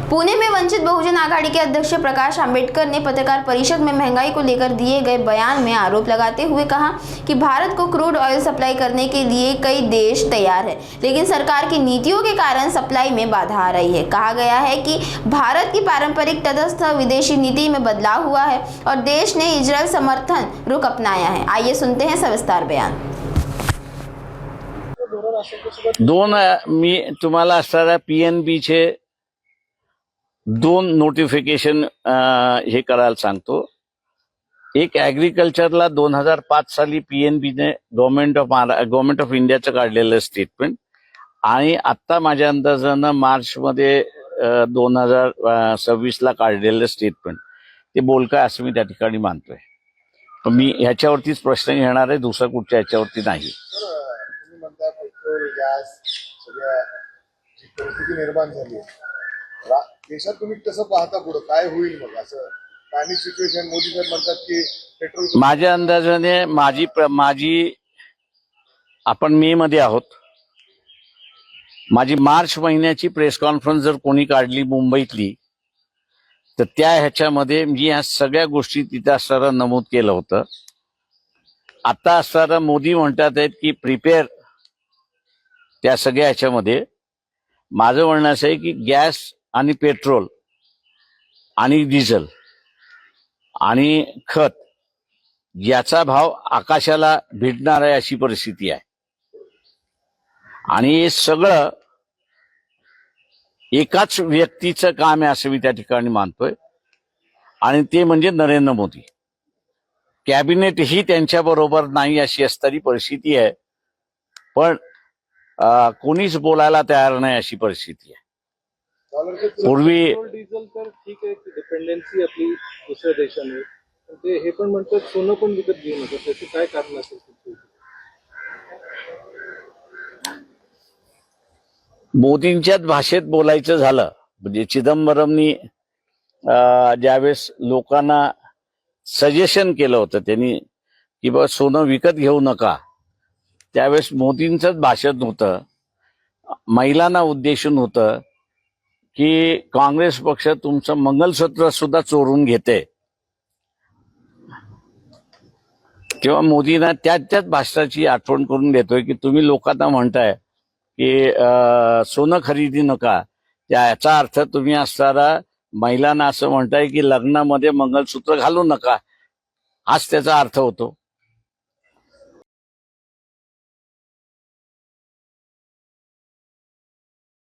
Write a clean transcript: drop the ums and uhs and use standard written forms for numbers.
पुणे में वंचित बहुजन आघाड़ी के अध्यक्ष प्रकाश आंबेडकर ने पत्रकार परिषद में महंगाई को लेकर दिए गए बयान में आरोप लगाते हुए कहा कि भारत को क्रूड ऑयल सप्लाई करने के लिए कई देश तैयार है, लेकिन सरकार की नीतियों के कारण सप्लाई में बाधा आ रही है। कहा गया है कि भारत की पारंपरिक तटस्थ विदेशी नीति में बदलाव हुआ है और देश ने इजरायल समर्थन रुख अपनाया है। आइए सुनते हैं सविस्तार बयान। मी तुम्हाला असणाऱ्या पीएनबीचे 2 नोटिफिकेशन हे करायला सांगतो। एक ऍग्रीकल्चरला 2005 साली पीएनबीने गव्हर्नमेंट ऑफ इंडियाचं काढलेलं स्टेटमेंट आणि आता माझ्या अंदाजानं मार्च मध्ये 2026 ला काढलेलं स्टेटमेंट ते बोलका असं मी त्या ठिकाणी मानतोय। पण मी ह्याच्यावरतीच प्रश्न घेणार आहे, दुसरा कुठच्या ह्याच्यावरती नाही। तुम्ही म्हणता पेट्रोल गॅस सगळ्या जी परिस्थिती निर्माण झाली देशात, तुम्ही कसं पाहता पुढे काय होईल? मग असं पॅनिक सिच्युएशन, मोदी साहेब म्हणतात की पेट्रोल, माझ्या अंदाजाने माझी आपण मे मध्ये आहोत, माझी मार्च महिन्याची प्रेस कॉन्फरन्स जर कोणी काढली मुंबईतली तर त्या ह्याच्यामध्ये मी या सगळ्या गोष्टी तिथे असताना नमूद केलं होतं। आता असताना मोदी म्हणतात आहेत की प्रिपेअर, त्या सगळ्या ह्याच्यामध्ये माझं म्हणणं असं आहे की गॅस आणि पेट्रोल आणि डिझेल आणि खत याचा भाव आकाशाला भिडणार आहे अशी परिस्थिती आहे। आणि हे सगळं एकाच व्यक्तीचं काम आहे असं मी त्या ठिकाणी मानतोय, आणि ते म्हणजे नरेंद्र मोदी। कॅबिनेट ही त्यांच्या बरोबर नाही अशी असणारी परिस्थिती आहे, पण कोणीच बोलायला तयार नाही अशी परिस्थिती आहे। पूर्वी डिझेल तर ठीक आहे, डिपेंडन्सी आपली दुसऱ्या देशाने, ते हे पण म्हणतात सोनं पण विकत घेऊ नका, त्याचे काय कारण असेल? मोदींच्याच भाषेत बोलायचं झालं म्हणजे चिदंबरमनी ज्यावेळेस लोकांना सजेशन केलं होतं त्यांनी की बाबा सोनं विकत घेऊ नका, त्यावेळेस मोदींचंच भाषण होतं, महिलांना उद्देशून होतं की काँग्रेस पक्ष तुमचं मंगलसूत्र सुद्धा चोरून घेते। तेव्हा मोदींना त्याच भाषणाची आठवण करून देतोय की तुम्ही लोकांना म्हणताय की सोनं खरेदी नका, याचा अर्थ तुम्ही असताना महिलांना असं म्हणताय की लग्नामध्ये मंगलसूत्र घालू नका, हाच त्याचा अर्थ होतो।